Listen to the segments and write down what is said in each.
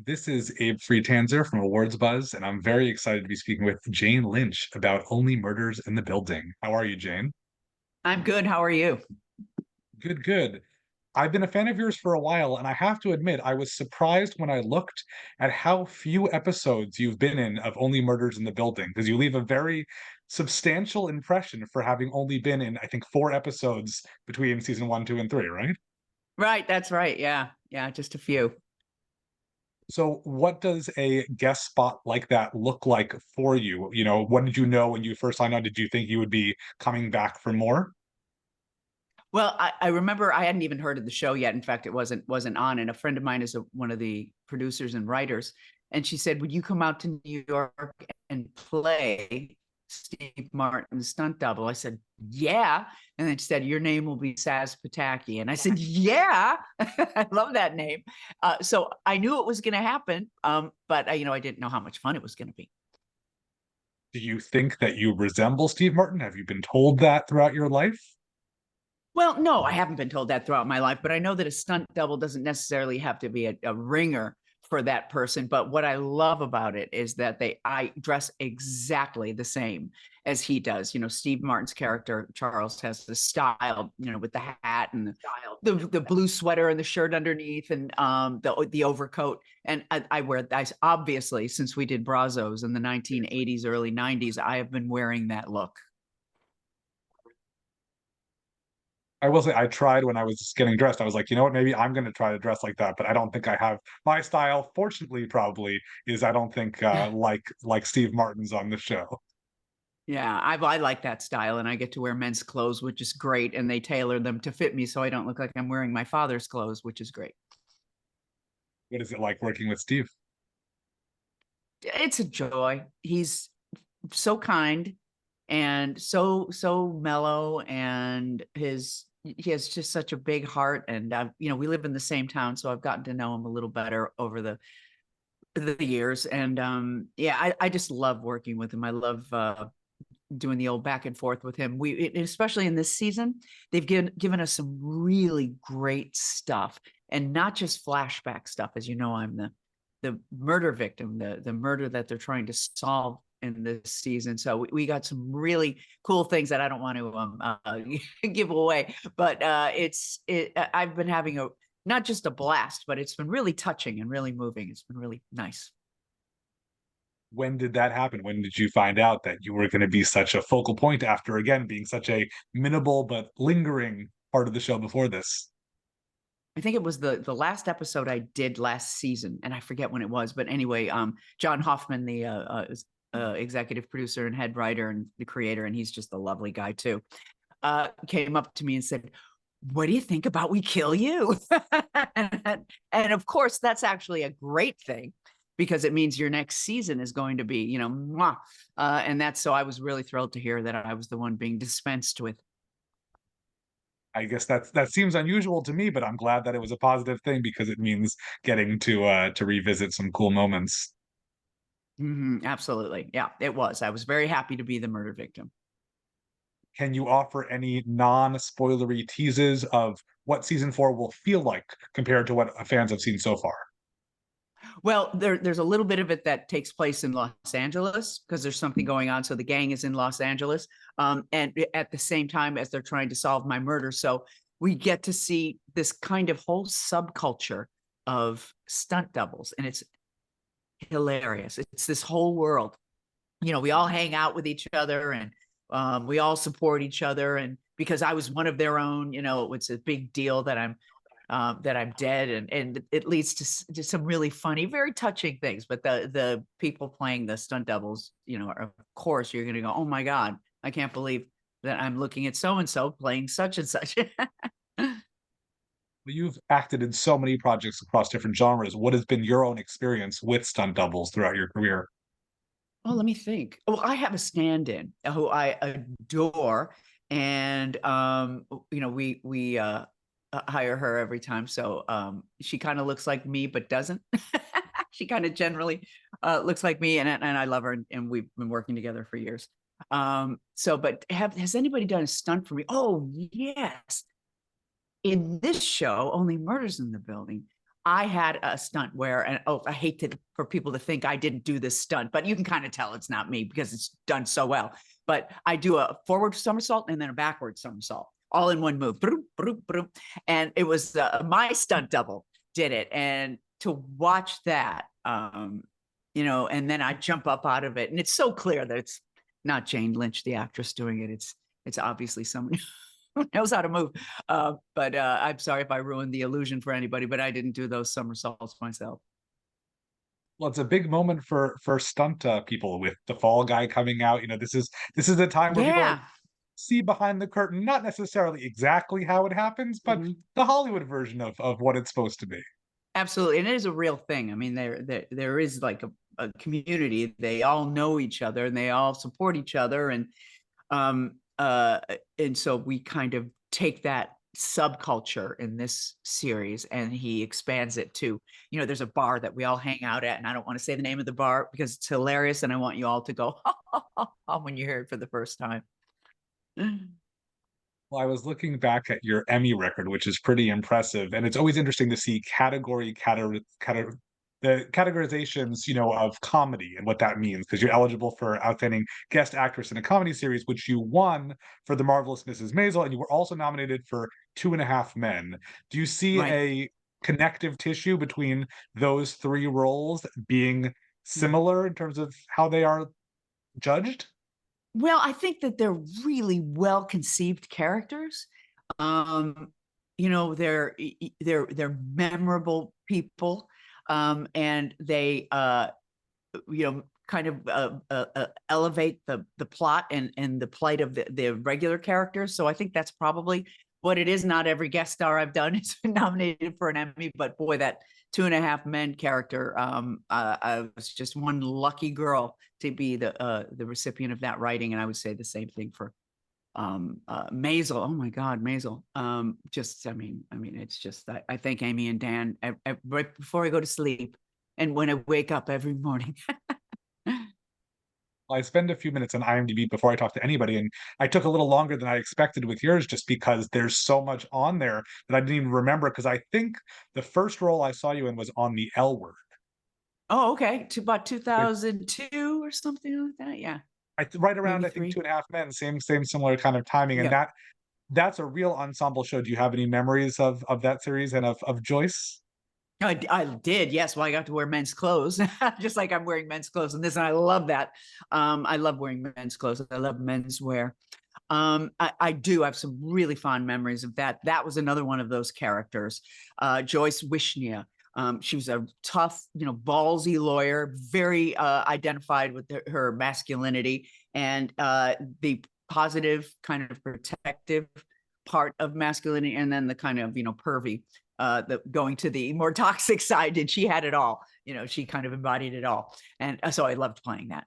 This is Abe Friedtanzer from Awards Buzz, and I'm very excited to be speaking with Jane Lynch about Only Murders in the Building. How are you, Jane? I'm good. How are you? Good, good. I've been a fan of yours for a while, and I have to admit, I was surprised when I looked at how few episodes you've been in of Only Murders in the Building, because you leave a very substantial impression for having only been in, I think, 4 episodes between season one, two, and three, right? Right, that's right. Yeah. Yeah, just a few. So, what does a guest spot like that look like for you? What did you know when you first signed on? Did you think you would be coming back for more? Well, I remember I hadn't even heard of the show yet. In fact, it wasn't on. And a friend of mine is one of the producers and writers, and she said, "Would you come out to New York and play Steve Martin's stunt double?" I said, "Yeah," and then she said, "Your name will be Sazz Pataki," and I said, "Yeah." I love that name. So I knew it was going to happen, but I didn't know how much fun it was going to be. Do you think that you resemble Steve Martin? Have you been told that throughout your life? Well, no, I haven't been told that throughout my life, but I know that a stunt double doesn't necessarily have to be a ringer for that person. But what I love about it is that I dress exactly the same as he does. Steve Martin's character, Charles, has the style, with the hat and the blue sweater and the shirt underneath and the overcoat. And I wear that obviously since we did Brazos in the 1980s, early 90s, I have been wearing that look. I will say I tried when I was just getting dressed. I was like, you know what, maybe I'm going to try to dress like that, but I don't think I have my style. Fortunately, probably is I don't think like Steve Martin's on the show. Yeah, I like that style, and I get to wear men's clothes, which is great, and they tailor them to fit me, so I don't look like I'm wearing my father's clothes, which is great. What is it like working with Steve? It's a joy. He's so kind and so mellow, and he has just such a big heart. And we live in the same town, so I've gotten to know him a little better over the years. And yeah, I just love working with him. I love doing the old back and forth with him. Especially in this season, they've given us some really great stuff, and not just flashback stuff. As you know, I'm the murder victim, the murder that they're trying to solve in this season. So we got some really cool things that I don't want to give away, but I've been having a not just a blast, but it's been really touching and really moving. It's been really nice. When did that happen? When did you find out that you were going to be such a focal point after again being such a minimal but lingering part of the show before this? I think it was the last episode I did last season, and I forget when it was. But anyway, John Hoffman, the executive producer and head writer and the creator, and he's just a lovely guy too, came up to me and said, "What do you think about We Kill You?" and of course, that's actually a great thing because it means your next season is going to be, mwah. And that's so I was really thrilled to hear that I was the one being dispensed with. I guess that seems unusual to me, but I'm glad that it was a positive thing because it means getting to revisit some cool moments. Absolutely. Yeah, it was. I was very happy to be the murder victim. Can you offer any non-spoilery teases of what season four will feel like compared to what fans have seen so far? Well, there's a little bit of it that takes place in Los Angeles because there's something going on. So the gang is in Los Angeles, and at the same time as they're trying to solve my murder. So we get to see this kind of whole subculture of stunt doubles, and it's hilarious. It's this whole world. We all hang out with each other, and we all support each other. And because I was one of their own, it's a big deal that I'm dead, and it leads to some really funny, very touching things. But the people playing the stunt doubles, of course, you're going to go, "Oh my God, I can't believe that I'm looking at so and so playing such and such." You've acted in so many projects across different genres. What has been your own experience with stunt doubles throughout your career? Oh, let me think. Oh, I have a stand-in who I adore, and we hire her every time. So she kind of looks like me, but doesn't. She kind of generally looks like me, and I love her, and we've been working together for years. But has anybody done a stunt for me? Oh yes, in this show, Only Murders in the Building, I had a stunt where, and oh, I hate for people to think I didn't do this stunt, but you can kind of tell it's not me because it's done so well. But I do a forward somersault and then a backward somersault, all in one move. And it was my stunt double did it. And to watch that, you know, and then I jump up out of it. And it's so clear that it's not Jane Lynch, the actress, doing it. It's obviously someone who knows how to move. But I'm sorry if I ruined the illusion for anybody, but I didn't do those somersaults myself. Well, it's a big moment for stunt people with the fall guy coming out. You know, this is the time where people like Yeah. see behind the curtain, not necessarily exactly how it happens, but Mhm. the Hollywood version of what it's supposed to be. Absolutely. And it is a real thing. I mean, there is like a community. They all know each other and they all support each other. Um, uh, and so we kind of take that subculture in this series and he expands it to, you know, there's a bar that we all hang out at, and I don't want to say the name of the bar because it's hilarious and I want you all to go when you hear it for the first time. Well, I was looking back at your Emmy record, which is pretty impressive, and it's always interesting to see the categorizations, you know, of comedy and what that means, because you're eligible for outstanding guest actress in a comedy series, which you won for The Marvelous Mrs. Maisel, and you were also nominated for Two and a Half Men. Do you see Right. a connective tissue between those three roles being similar in terms of how they are judged? Well, I think that they're really well conceived characters. You know, they're memorable people, and they you know, kind of elevate the plot and the plight of the regular characters. So I think that's probably what it is. Not every guest star I've done has been nominated for an Emmy, but boy, that Two and a Half Men character, I was just one lucky girl to be the recipient of that writing. And I would say the same thing for Maisel. Oh my God, Maisel. Just, I mean, it's just, I thank Amy and Dan right before I go to sleep and when I wake up every morning. I spend a few minutes on IMDb before I talk to anybody, and I took a little longer than I expected with yours just because there's so much on there that I didn't even remember. Because I think the first role I saw you in was on The L Word, Oh, okay. To about which 2002 or something like that. Yeah. right around, Maybe I think, three. Two and a Half Men, same similar kind of timing, and Yeah. that's a real ensemble show. Do you have any memories of that series and of Joyce? I did. Yes. Well, I got to wear men's clothes, just like I'm wearing men's clothes in this. And I love that. I love wearing men's clothes. I love men's wear. I do have some really fond memories of that. That was another one of those characters, Joyce Wishnia. She was a tough, you know, ballsy lawyer, very identified with her masculinity and the positive kind of protective part of masculinity, and then the kind of, you know, pervy, the going to the more toxic side. And she had it all. You know, she kind of embodied it all, and so I loved playing that.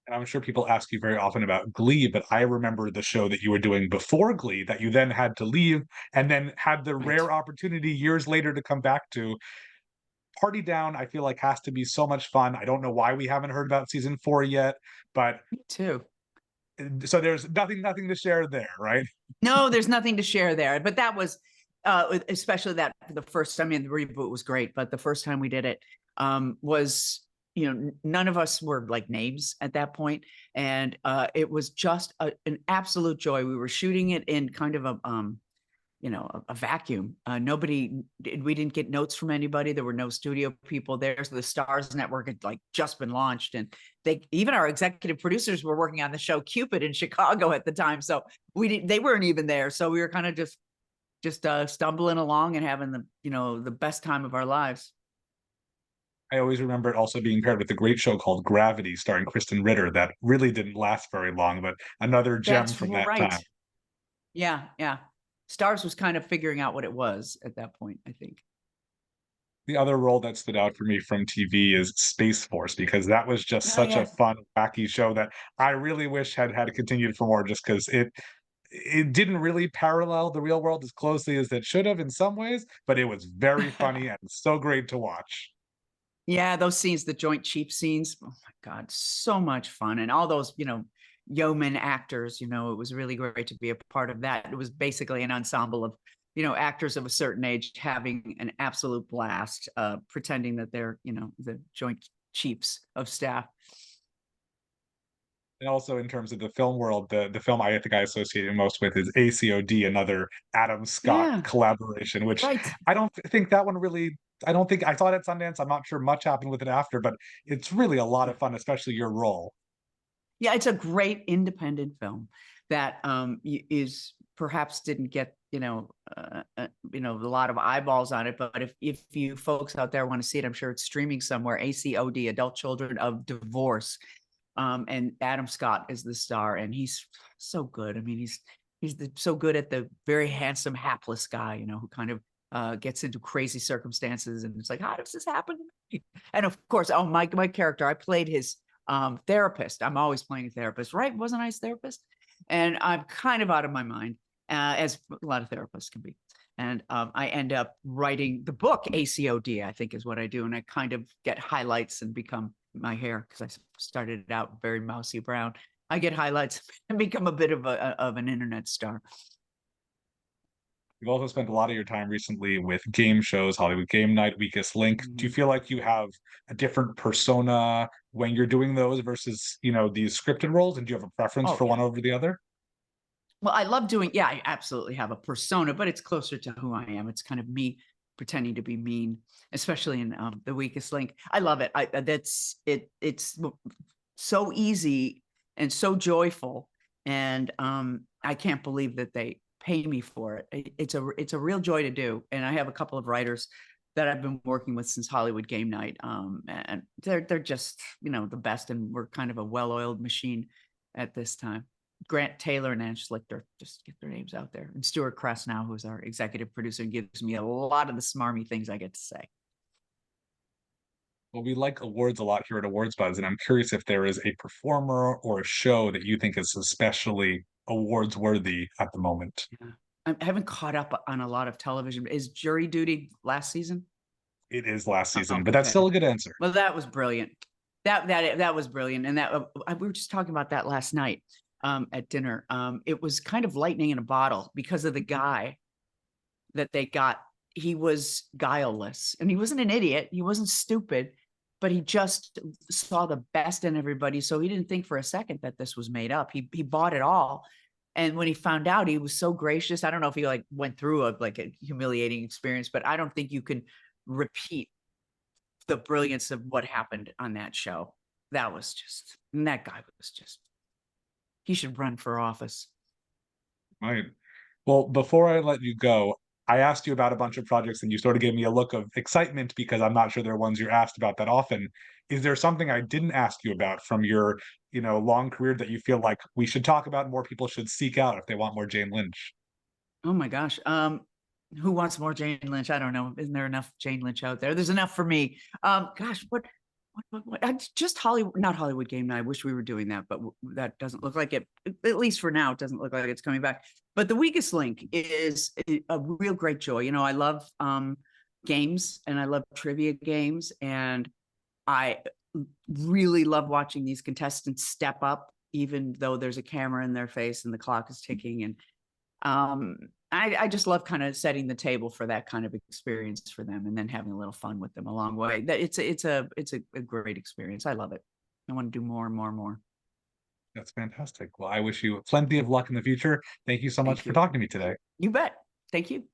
And I'm sure people ask you very often about Glee, but I remember the show that you were doing before Glee that you then had to leave and then had the Right. rare opportunity years later to come back to. Party Down, I feel like has to be so much fun. I don't know why we haven't heard about season 4 yet, but Me too. so there's nothing to share there, right? No, there's nothing to share there. But that was, especially that the first, I mean, the reboot was great, but the first time we did it was, you know, none of us were like names at that point. And it was just an absolute joy. We were shooting it in kind of a, you know, a vacuum. We didn't get notes from anybody. There were no studio people there. So the Stars Network had like just been launched, and even our executive producers were working on the show Cupid in Chicago at the time. So they weren't even there. So we were kind of just stumbling along and having the, you know, the best time of our lives. I always remember it also being paired with a great show called Gravity starring Kristen Ritter that really didn't last very long, but another gem That's from that right. time. Yeah, yeah. Stars was kind of figuring out what it was at that point, I think. The other role that stood out for me from TV is Space Force, because that was just Oh such a yeah. fun, wacky show that I really wish had continued for more, just because it didn't really parallel the real world as closely as it should have in some ways, but it was very funny and so great to watch. Yeah, those scenes, the Joint Chief scenes. Oh my God, so much fun. And all those, you know, yeoman actors, you know, it was really great to be a part of that. It was basically an ensemble of, actors of a certain age having an absolute blast, pretending that they're, the Joint Chiefs of Staff. And also in terms of the film world, the film I think I associate it most with is ACOD, another Adam Scott Yeah, collaboration, which right. I don't think that one really. I don't think I saw it at Sundance. I'm not sure much happened with it after, but it's really a lot of fun, especially your role. Yeah, it's a great independent film that is perhaps didn't get a lot of eyeballs on it, but if you folks out there want to see it, I'm sure it's streaming somewhere. ACOD, Adult Children of Divorce, and Adam Scott is the star, and he's so good. I mean, he's so good at the very handsome hapless guy, who kind of gets into crazy circumstances, and it's like, how does this happen to me? And of course, oh, my character, I played his therapist. I'm always playing a therapist, right? Wasn't I his therapist? And I'm kind of out of my mind, as a lot of therapists can be. And I end up writing the book ACOD, I think is what I do. And I kind of get highlights and become my hair, because I started out very mousy brown. I get highlights and become a bit of an internet star. You've also spent a lot of your time recently with game shows, Hollywood Game Night, Weakest Link. Do you Mhm. feel like you have a different persona when you're doing those versus, these scripted roles? And do you have a preference Oh for one yeah. over the other? Well, I love doing, yeah, I absolutely have a persona, but it's closer to who I am. It's kind of me pretending to be mean, especially in The Weakest Link. I love it. That's it. It's so easy and so joyful. And I can't believe that they pay me for it. It's a real joy to do. And I have a couple of writers that I've been working with since Hollywood Game Night. And they're just, the best. And we're kind of a well-oiled machine at this time. Grant Taylor and Ann Schlichter, just get their names out there. And Stuart Krasnow, who's our executive producer, and gives me a lot of the smarmy things I get to say. Well, we like awards a lot here at Awards Buzz, and I'm curious if there is a performer or a show that you think is especially awards worthy at the moment. Yeah. I haven't caught up on a lot of television. Is Jury Duty last season? It is last Oh, season, but that's okay. still a good answer. Well, that was brilliant. That was brilliant, and that we were just talking about that last night at dinner. It was kind of lightning in a bottle because of the guy that they got. He was guileless, and he wasn't an idiot. He wasn't stupid, but he just saw the best in everybody. So he didn't think for a second that this was made up. He bought it all. And when he found out, he was so gracious. I don't know if he like went through a humiliating experience, but I don't think you can repeat the brilliance of what happened on that show. That was just, and that guy was just, he should run for office. Right. Well, before I let you go, I asked you about a bunch of projects and you sort of gave me a look of excitement because I'm not sure they're ones you're asked about that often. Is there something I didn't ask you about from your, long career that you feel like we should talk about, more people should seek out if they want more Jane Lynch? Oh my gosh. Who wants more Jane Lynch? I don't know. Isn't there enough Jane Lynch out there? There's enough for me. Gosh, what just Hollywood, not Hollywood Game Night. I wish we were doing that, but that doesn't look like it. At least for now, it doesn't look like it's coming back. But The Weakest Link is a real great joy. I love games, and I love trivia games, and I really love watching these contestants step up, even though there's a camera in their face and the clock is ticking. And I just love kind of setting the table for that kind of experience for them, and then having a little fun with them along the way. That it's a great experience. I love it. I want to do more and more and more. That's fantastic. Well, I wish you plenty of luck in the future. Thank you so much Thank for you. talking to me today. You bet. Thank you.